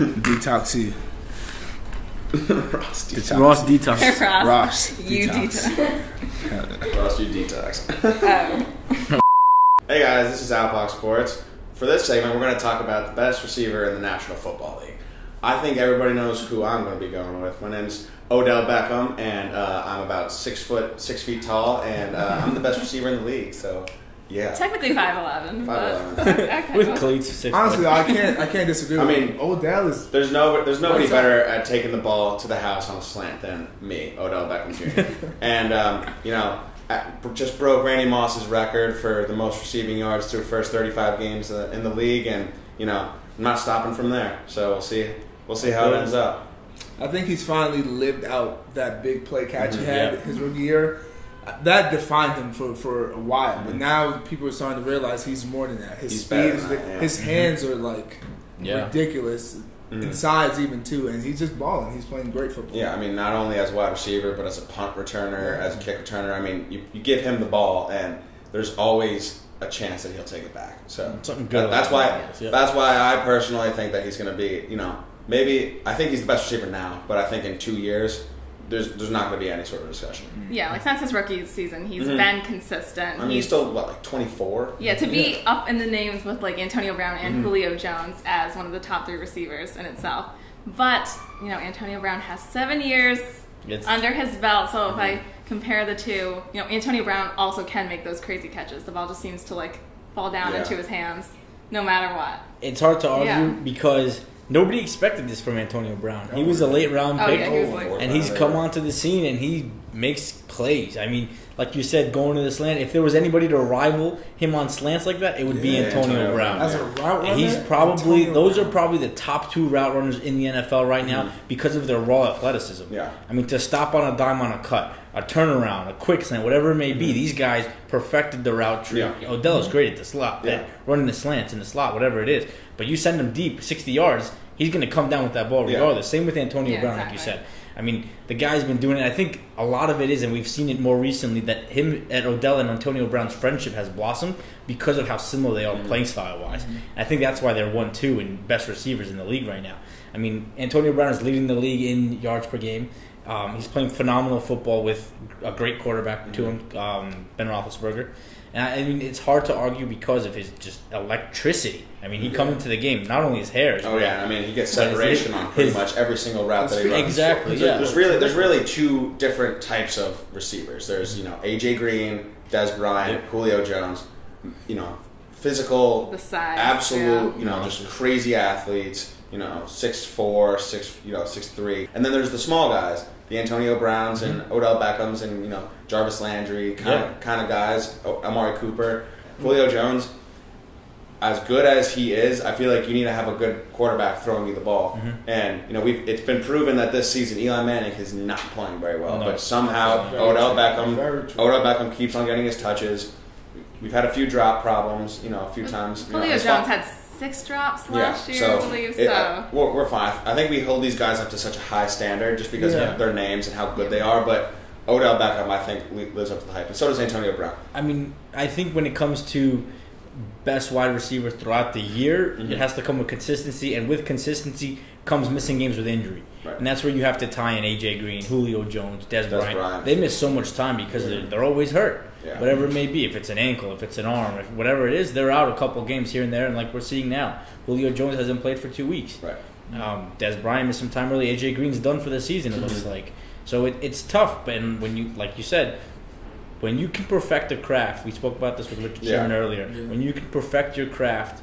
Detox you. Ross detox. Ross detox. Ross, you detox. Ross, you detox. Hey guys, this is Outbox Sports. For this segment, we're going to talk about the best receiver in the National Football League. I think everybody knows who I'm going to be going with. My name's Odell Beckham, and I'm about 6 feet tall, and I'm the best receiver in the league. So, yeah. Technically 5'11". 5'11". Okay, With cleats, 6 Honestly, I can't disagree. I with mean, you. Odell is. There's nobody better at taking the ball to the house on a slant than me, Odell Beckham Jr. And just broke Randy Moss's record for the most receiving yards through first 35 games in the league, and I'm not stopping from there. So we'll see how it ends up. I think he's finally lived out that big play catch he had his rookie year. That defined him for a while, but now people are starting to realize he's more than that. His speed, his hands are like ridiculous, in size even too, and he's just balling. He's playing great football. Yeah, I mean, not only as a wide receiver, but as a punt returner, as a kick returner. I mean, you give him the ball, and there's always a chance that he'll take it back. So something good. That's why I personally think that he's going to be, maybe I think he's the best receiver now, but I think in 2 years there's not going to be any sort of discussion. Yeah, like since his rookie season, he's been consistent. I mean, he's still like 24. Yeah, to be up in the names with like Antonio Brown and Julio Jones as one of the top 3 receivers in itself. But Antonio Brown has 7 years under his belt, so if I compare the two, Antonio Brown also can make those crazy catches. The ball just seems to like fall down into his hands no matter what. It's hard to argue because nobody expected this from Antonio Brown. He was a late round pick, and he's come onto the scene and he makes plays. I mean, like you said, going to the slant. If there was anybody to rival him on slants like that, it would be Antonio Brown. As a route runner, and he's probably are probably the top 2 route runners in the NFL right now because of their raw athleticism. Yeah, I mean, to stop on a dime on a cut, a turnaround, a quick slant, whatever it may be, these guys perfected the route tree. Yeah. Odell is great at the slot, at running the slants in the slot, whatever it is. But you send him deep, 60 yards. He's going to come down with that ball regardless. Same with Antonio Brown, like you said. I mean, the guy's been doing it. I think a lot of it is, and we've seen it more recently, that Odell and Antonio Brown's friendship has blossomed because of how similar they are playing style-wise. I think that's why they're 1-2 and best receivers in the league right now. I mean, Antonio Brown is leading the league in yards per game. He's playing phenomenal football with a great quarterback to him, Ben Roethlisberger. And I mean, it's hard to argue because of his just electricity. I mean, he comes into the game, not only his hair. I mean, he gets separation on pretty much every single route that he runs. Exactly, There's really 2 different types of receivers. There's, AJ Green, Des Bryant, Julio Jones, physical, the size, absolute, just crazy athletes, 6'4", 6'3". And then there's the small guys, the Antonio Browns and Odell Beckhams and, Jarvis Landry kind of guys, Amari Cooper, Julio Jones. As good as he is, I feel like you need to have a good quarterback throwing you the ball. And it's been proven that this season Eli Manning is not playing very well, but somehow Odell Beckham keeps on getting his touches. We've had a few drop problems, a few times. Julio Jones had 6 drops last year, I believe. We're fine. I think we hold these guys up to such a high standard just because of their names and how good they are, but Odell Beckham, I think, lives up to the hype, and so does Antonio Brown. I mean, I think when it comes to best wide receivers throughout the year, it has to come with consistency, and with consistency comes missing games with injury. Right. And that's where you have to tie in AJ Green, Julio Jones, Des Bryant. They miss so much time because they're always hurt. Yeah. Whatever it may be, if it's an ankle, if it's an arm, whatever it is, they're out a couple games here and there, and like we're seeing now, Julio Jones hasn't played for 2 weeks. Right. Des Bryant missed some time early. AJ Green's done for the season, it looks like. So it's tough, but when you, like you said, when you can perfect a craft, we spoke about this with Richard Sherman earlier. When you can perfect your craft,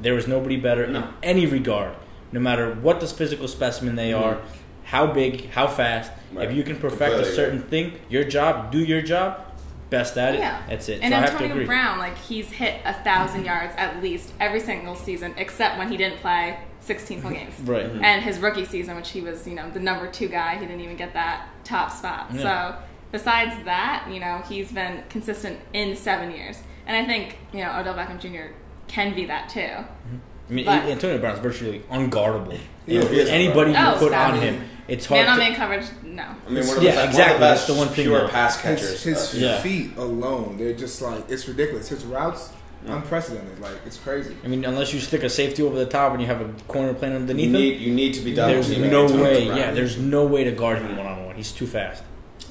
there is nobody better in any regard, no matter what the physical specimen they are, how big, how fast. If you can perfect a certain thing, your job, do your job, best at it. That's it. And so Antonio Brown, he's hit 1,000 yards at least every single season, except when he didn't play 16 full games. Right. And his rookie season, which he was, the number 2 guy, he didn't even get that top spot. So besides that, he's been consistent in 7 years. And I think, Odell Beckham Jr. can be that too. I mean, Antonio Brown's virtually unguardable. Anybody you put on him, it's hard. Man-on-man coverage, no. I mean, one of the best pure pass catchers. His feet alone, they're just it's ridiculous. His routes unprecedented. Like, it's crazy. I mean, unless you stick a safety over the top and you have a corner playing underneath him, you need to be double. There's no way. Yeah, there's no way to guard him one-on-one. He's too fast.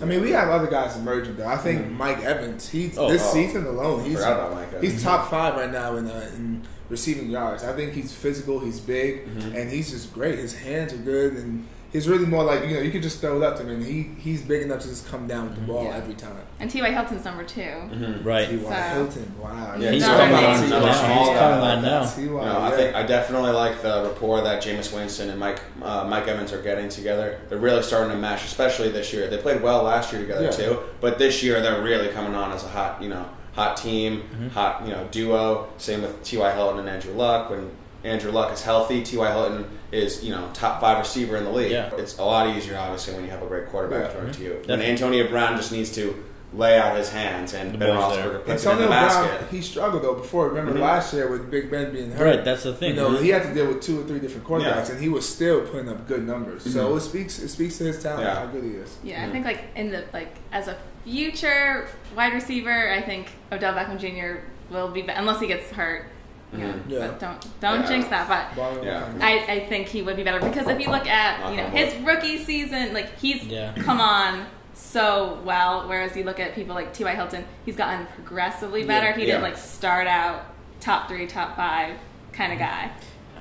I mean, we have other guys emerging though. I think Mike Evans. This season alone, he's top 5 right now in receiving yards. I think he's physical. He's big, and he's just great. His hands are good, and he's really more like, you can just throw it up to him, and he's big enough to just come down with the ball every time. And T.Y. Hilton's number 2. Right. T.Y. Hilton. Wow. Yeah, he's coming on now. I definitely like the rapport that Jameis Winston and Mike Evans are getting together. They're really starting to mesh, especially this year. They played well last year together too, but this year they're really coming on as a hot team, hot duo. Same with T.Y. Hilton and Andrew Luck. When Andrew Luck is healthy, T.Y. Hilton is top 5 receiver in the league. Yeah. It's a lot easier, obviously, when you have a great quarterback throwing to you. Definitely. When Antonio Brown just needs to lay out his hands and Ben Roethlisberger puts it in the basket. He struggled though before. Remember last year with Big Ben being hurt. Right, that's the thing. He had to deal with 2 or 3 different quarterbacks, and he was still putting up good numbers. So it speaks to his talent, how good he is. Yeah, I think as a future wide receiver, I think Odell Beckham Jr. will be unless he gets hurt. But don't jinx that. But I think he would be better because if you look at his rookie season, he's come on so well. Whereas you look at people like T.Y. Hilton, he's gotten progressively better. He didn't start out top 3, top 5 kind of guy.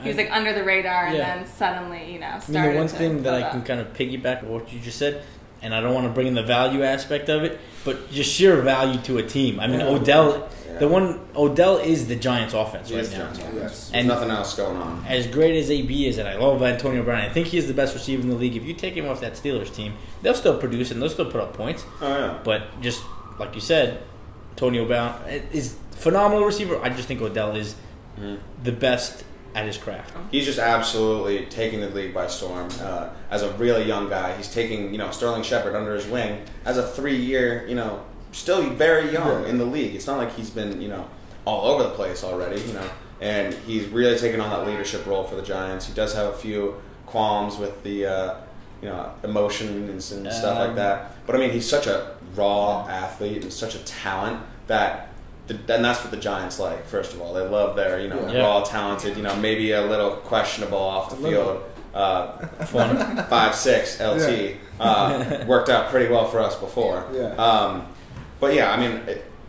He was under the radar and then suddenly started. The one thing that I can kind of piggyback on what you just said, and I don't want to bring in the value aspect of it, but just sheer value to a team. I mean, Odell is the Giants' offense right now. Yes. And nothing else going on. As great as AB is, and I love Antonio Brown, I think he is the best receiver in the league. If you take him off that Steelers team, they'll still produce and they'll still put up points. Oh, yeah. But just like you said, Antonio Brown is a phenomenal receiver. I just think Odell is the best at his craft. He's just absolutely taking the league by storm. As a really young guy, he's taking Sterling Shepard under his wing as a 3-year, still very young in the league. It's not like he's been all over the place already, and he's really taken on that leadership role for the Giants. He does have a few qualms with the emotions and stuff like that, but I mean, he's such a raw athlete and such a talent that. And that's what the Giants like. First of all, they love their raw, talented, maybe a little questionable off the field, 5'6" LT worked out pretty well for us before. But yeah, I mean,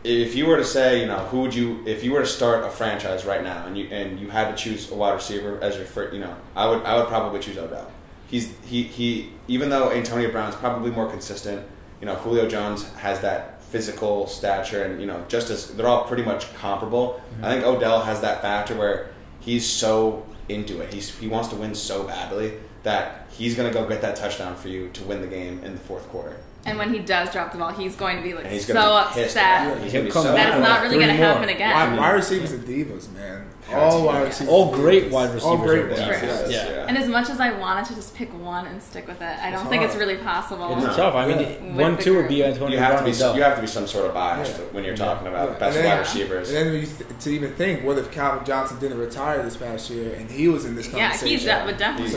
if you were to say, who would you, if you were to start a franchise right now and you had to choose a wide receiver as your first, I would probably choose Odell. He even though Antonio Brown's probably more consistent, Julio Jones has that physical stature, and just as they're all pretty much comparable. I think Odell has that factor where he's so into it. He wants to win so badly that he's going to go get that touchdown for you to win the game in the fourth quarter. And when he does drop the ball, he's going to be so upset. He's going to be so that it's not really going to happen again. Wide receivers are divas, man. All wide receivers. All great wide receivers. All great And as much as I wanted to just pick one and stick with it, I don't think it's really possible. It's tough. I mean, 1-2 would be Antonio Brown. You have to be some sort of bias when you're talking about best wide receivers. And then to even think, what if Calvin Johnson didn't retire this past year and he was in this conversation? Yeah, he's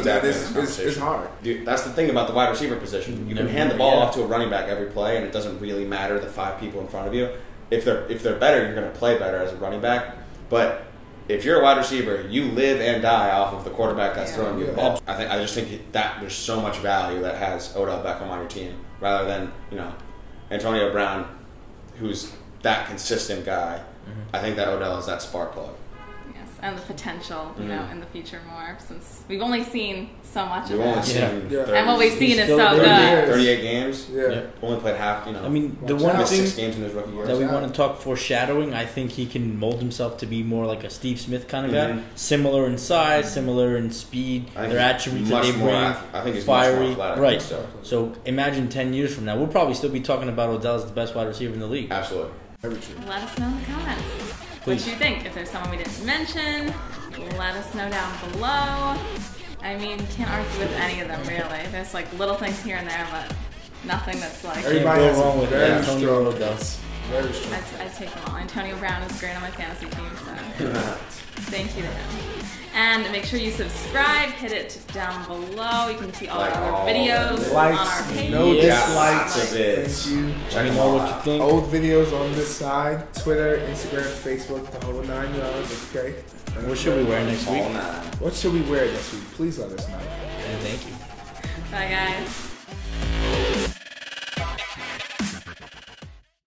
definitely. It's hard. Dude, that's the thing about the wide receiver position. You can hand the ball off to a running back every play, and it doesn't really matter the 5 people in front of you. If they're better, you're going to play better as a running back. But if you're a wide receiver, you live and die off of the quarterback that's throwing you the ball. I just think that there's so much value that has Odell Beckham on your team rather than Antonio Brown, who's that consistent guy. I think that Odell is that spark plug. Yes, and the potential, in the future more, since we've only seen so much of it. And what we've seen is so good. 38 games. Only played half. I mean, the one thing 6 games in his rookie year that we want to talk foreshadowing, I think he can mold himself to be more like a Steve Smith kind of guy. Similar in size, similar in speed. Their attributes that they bring. I think he's fiery, much more athletic. Right. So imagine 10 years from now, we'll probably still be talking about Odell as the best wide receiver in the league. Absolutely. Let us know in the comments. Please. What you think. If there's someone we didn't mention, let us know down below. I mean, can't argue with any of them really. There's little things here and there, but nothing that's everybody has wrong with very Antonio strong Odell. Very strong. I take them all. Antonio Brown is great on my fantasy team, so thank you to him. And make sure you subscribe. Hit it down below. You can see all our other videos on our page. No dislikes. Thank you. Let me know what you think. Old videos on this side. Twitter, Instagram, Facebook, the whole 9 yards. Okay. And what should we wear next week? What should we wear next week? Please let us know. And thank you. Bye, guys.